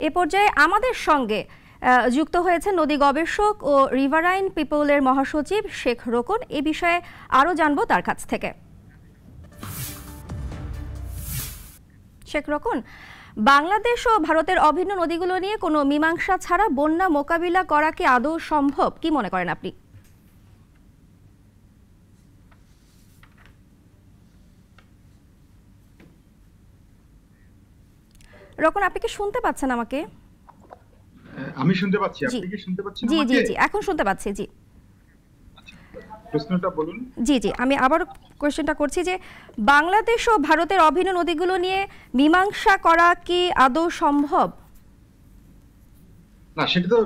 এ পর্যায়ে আমাদের সঙ্গে যুক্ত হয়েছে নদী গবেষক ও রিভারাইন পিপলের মহাসচিব শেখ রোকন। এ বিষয়ে আরও জানবো তার কাছ থেকে। শেখ রোকন, বাংলাদেশ ও ভারতের অভিন্ন নদীগুলো নিয়ে কোনো মীমাংসা ছাড়া বন্যা মোকাবিলা করা কি আদৌ সম্ভব, কি মনে করেন আপনি? রোকন, আপনি কি শুনতে পাচ্ছেন আমাকে? আমি শুনতে পাচ্ছি, আপনি কি শুনতে পাচ্ছেন আমাকে? জি জি জি, এখন শুনতে পাচ্ছি। জি, প্রশ্নটা বলুন। জি জি, আমি আবার কোশ্চেনটা করছি যে বাংলাদেশ ও ভারতের অভিন্ন নদীগুলো নিয়ে মীমাংসা করা কি আদৌ সম্ভব? না, সেটা তো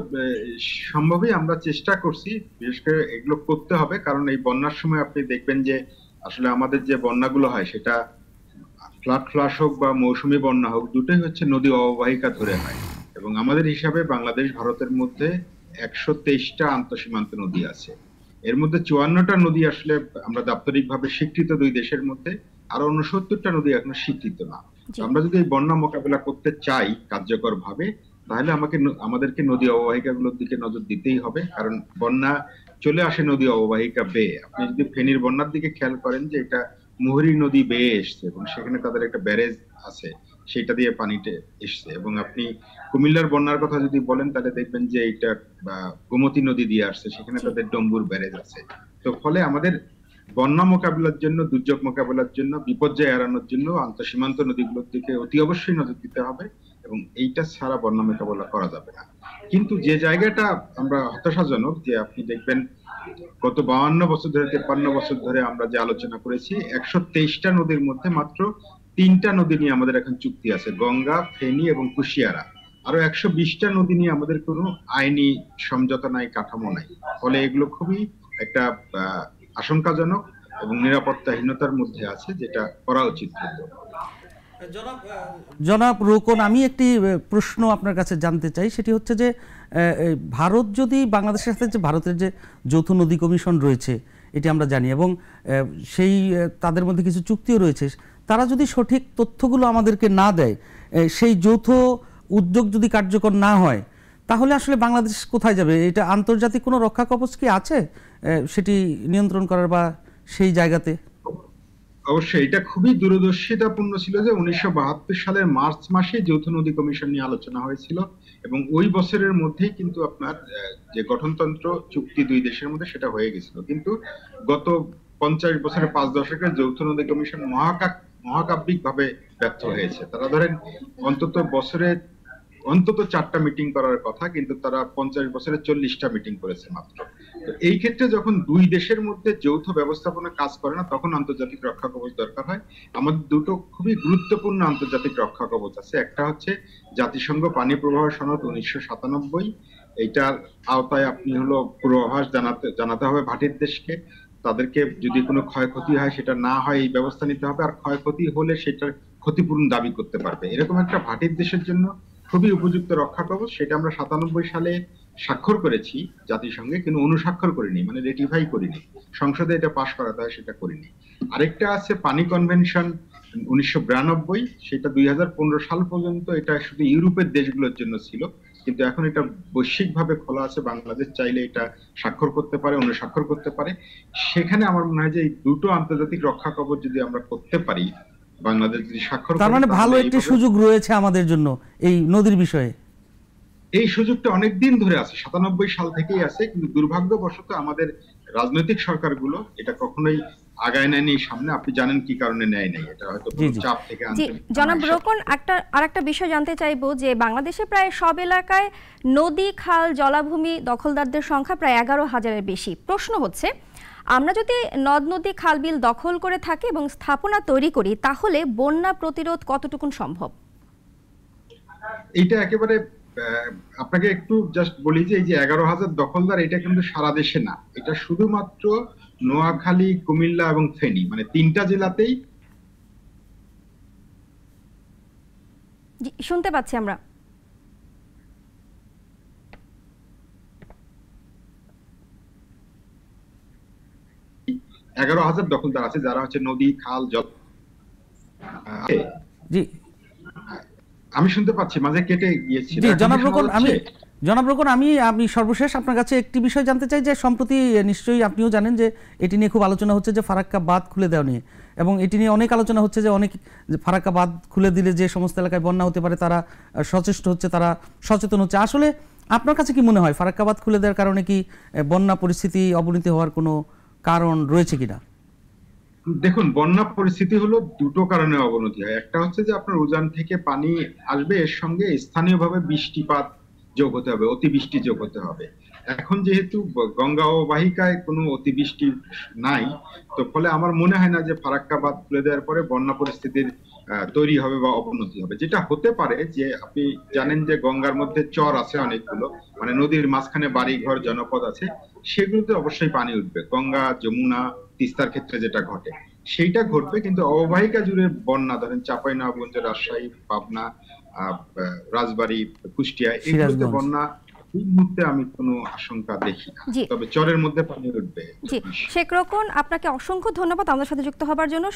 সম্ভবই। আমরা চেষ্টা করছি, বিশেষ করে এগুলো করতে হবে, কারণ এই বন্যার সময় আপনি দেখবেন যে আসলে আমাদের যে বন্যাগুলো হয় সেটা ফ্লাশ হোক বা মৌসুমী বন্যা হোক, দুটোই হচ্ছে নদী অববাহিকা ধরে হয়। এবং আমাদের হিসাবে বাংলাদেশ ভারতের মধ্যে 123টা আন্তঃসীমান্ত নদী আছে। এর মধ্যে 54টা নদী আসলে আমরা দাপ্তরিকভাবে স্বীকৃত দুই দেশের মধ্যে, আর 69টা নদী এখনো স্বীকৃত না। আমরা যদি এই বন্যা মোকাবেলা করতে চাই কার্যকর ভাবে, তাহলে আমাদেরকে নদী অববাহিকাগুলোর দিকে নজর দিতেই হবে। কারণ বন্যা চলে আসে নদী অববাহিকা বেয়ে। আপনি যদি ফেনীর বন্যার দিকে খেয়াল করেন যে এটা মুহুরী নদী বেয়ে এসছে এবং সেখানে তাদের একটা ব্যারেজ আছে, সেটা দিয়ে পানিতে এসছে। এবং আপনি কুমিল্লার বন্যার কথা যদি বলেন তাহলে দেখবেন যে এটা গোমতী নদী দিয়ে আসছে, সেখানে তাদের ডম্বুর ব্যারেজ আছে। তো ফলে আমাদের বন্যা মোকাবিলার জন্য, দুর্যোগ মোকাবিলার জন্য, বিপর্যয় এড়ানোর জন্য আন্তঃসীমান্ত নদীগুলোর দিকে অতি অবশ্যই নজর দিতে হবে, এবং এইটা ছাড়া বন্যা মোকাবেলা করা যাবে না। কিন্তু যে জায়গাটা আমরা হতাশাজনক, যে আপনি দেখবেন গত 52 বছর ধরে, 53 বছর ধরে আমরা যে আলোচনা করেছি, 123টা নদীর মধ্যে মাত্র 3টা নদী নিয়ে আমাদের এখন চুক্তি আছে, গঙ্গা, ফেনী এবং কুশিয়ারা। আরো 120টা নদী নিয়ে আমাদের কোনো আইনি সমঝোতা নাই, কাঠামো নাই। ফলে এগুলো খুবই একটা আশঙ্কাজনক এবং নিরাপত্তাহীনতার মধ্যে আছে, যেটা করা উচিত। জনাব রোকন, আমি একটি প্রশ্ন আপনার কাছে জানতে চাই। সেটি হচ্ছে যে ভারত যদি বাংলাদেশের সাথে, যে ভারতের যে যৌথ নদী কমিশন রয়েছে এটি আমরা জানি, এবং সেই তাদের মধ্যে কিছু চুক্তিও রয়েছে, তারা যদি সঠিক তথ্যগুলো আমাদেরকে না দেয়, সেই যৌথ উদ্যোগ যদি কার্যকর না হয়, তাহলে আসলে বাংলাদেশ কোথায় যাবে? এটা আন্তর্জাতিক কোনো রক্ষা কবচ কি আছে সেটি নিয়ন্ত্রণ করার বা সেই জায়গাতে? অবশ্যই এটা খুবই দূরদর্শিতাপূর্ণ ছিল যে 1972 সালের মার্চ মাসে যৌথ নদী কমিশন নিয়ে আলোচনা হয়েছিল, এবং ওই বছরের মধ্যেই কিন্তু আপনার যে গঠনতন্ত্র চুক্তি দুই দেশের মধ্যে সেটা হয়ে গেছিল। কিন্তু গত 50 বছরের 5 দশকের যৌথ নদী কমিশন মহাকাব্যিক ভাবে ব্যর্থ হয়েছে। তারা ধরেন অন্তত 4টা মিটিং করার কথা, কিন্তু তারা 50 বছরে 40টা মিটিং করেছে মাত্র। তো এই ক্ষেত্রে যখন দুই দেশের মধ্যে যৌথ ব্যবস্থাপনা কাজ করে না, তখন আন্তর্জাতিক রক্ষা কবচ দরকার হয়। আমাদের দুটো খুবই গুরুত্বপূর্ণ আন্তর্জাতিক রক্ষা কবচ আছে। একটা হচ্ছে জাতিসংঘ পানি প্রবাহ সনদ 1997, এইটার আওতায় আপনি হলো পূর্বাভাস জানাতে হবে ভাটির দেশকে। তাদেরকে যদি কোনো ক্ষয়ক্ষতি হয়, সেটা না হয় এই ব্যবস্থা নিতে হবে, আর ক্ষয়ক্ষতি হলে সেটার ক্ষতিপূরণ দাবি করতে পারবে। এরকম একটা ভাটির দেশের জন্য খুবই উপযুক্ত রক্ষা কবচ। সেটা আমরা 97 সালে স্বাক্ষর করেছি জাতিসংঘে, কিন্তু অনুস্বাক্ষর করিনি, মানে রেটিফাই করিনি। সংসদে এটা পাশ করাতে হয়, সেটা করিনি। আরেকটা আছে পানি কনভেনশন 1992, সেটা 2015 সাল পর্যন্ত এটা শুধু ইউরোপের দেশগুলোর জন্য ছিল, কিন্তু এখন এটা বৈশ্বিকভাবে খোলা আছে। বাংলাদেশ চাইলে এটা স্বাক্ষর করতে পারে, অনুস্বাক্ষর করতে পারে। সেখানে আমার মনে হয় যে এই দুটো আন্তর্জাতিক রক্ষা কবচ যদি আমরা করতে পারি, বাংলাদেশ যদি স্বাক্ষর করে, তার মানে ভালো একটি সুযোগ রয়েছে আমাদের জন্য এই নদীর বিষয়ে। এই সুযোগটা অনেকদিন ধরে আছে, 97 সাল থেকেই আছে, কিন্তু দুর্ভাগ্যবশত আমাদের রাজনৈতিক সরকারগুলো এটা কখনোই আগায় নেয়নি সামনে। আপনি জানেন কি কারণে নেয় নাই, এটা হয়তো চাপ থেকে আনতে। জনাব রোকন, আরেকটা বিষয় জানতে চাইবো যে বাংলাদেশে প্রায় সব এলাকায় নদী, খাল, জলাভূমি দখলদারদের সংখ্যা প্রায় 11,000-এর বেশি। প্রশ্ন হচ্ছে, আমরা যদি নদ নদী, খাল, বিল দখল করে থাকি এবং স্থাপনা তৈরি করি, তাহলে বন্যা প্রতিরোধ কতটুকুন সম্ভব? এটা একেবারে আপনাকে একটু জাস্ট বলি যে এই যে 11,000 দখলদার, এটা কিন্তু সারা দেশে না, এটা শুধুমাত্র নোয়াখালী, কুমিল্লা এবং ফেনী, মানে 3টা জেলাতেই। শুনতে পাচ্ছি আমরা। 11,000 দখলদার আছে, যারা হচ্ছে নদী, খাল, জল। জি, আমি শুনতে পাচ্ছি, মাঝে কেটে গিয়েছিল। জি, এখন জনাব কি শোনা রোকন, আমি যাচ্ছে? জনাব রোকন, আমি সর্বশেষ আপনার কাছে একটি বিষয় জানতে চাই যে সম্প্রতি নিশ্চয়ই আপনিও জানেন যে এটি নিয়ে খুব আলোচনা হচ্ছে যে ফারাক্কা বাঁধ খুলে দেওয়া নিয়ে, এবং এটি নিয়ে অনেক আলোচনা হচ্ছে যে অনেক যে ফারাক্কা বাঁধ খুলে দিলে যে সমস্ত এলাকায় বন্যা হতে পারে তারা সচেষ্ট হচ্ছে, তারা সচেতন হচ্ছে। আসলে আপনার কাছে কি মনে হয় ফারাক্কা বাঁধ খুলে দেওয়ার কারণে কি বন্যা পরিস্থিতি অবনতি হওয়ার কোনো কারণ রয়েছে কিনা? দেখুন, বন্যা পরিস্থিতি হলো দুটো কারণে অবনতি হয়। একটা হচ্ছে যে আপনার উজান থেকে পানি আসবে, এর সঙ্গে স্থানীয়ভাবে বৃষ্টিপাত যোগ হতে হবে, অতিবৃষ্টি যোগ হতে হবে। এখন যেহেতু গঙ্গা অববাহিকায় কোনো অতিবৃষ্টি নাই, তো ফলে আমার মনে হয় না যে ফারাক্কা বাঁধ খুলে দেওয়ার পরে বন্যা পরিস্থিতির তৈরি হবে বা অবনতি হবে। যেটা হতে পারে যে আপনি জানেন যে গঙ্গার মধ্যে চর আছে অনেকগুলো, মানে নদীর মাঝখানে বাড়ি ঘর জনপদ আছে, সেগুলোতে অবশ্যই পানি উঠবে। গঙ্গা, যমুনা, তিস্তার ক্ষেত্রে যেটা ঘটে সেইটা ঘটবে, কিন্তু অববাহিকা জুড়ে বন্যা, ধরেন চাঁপাইনবাবগঞ্জ, রাজশাহী, পাবনা, রাজবাড়ী, কুষ্টিয়া, এগুলোতে সিরাজগঞ্জ। বন্যা এই মুহূর্তে আমি কোনো আশঙ্কা দেখি না। জি তবে চরের মধ্যে পানি উঠবে। জি, শেখ রোকন, আপনাকে অসংখ্য ধন্যবাদ আমাদের সাথে যুক্ত হবার জন্য।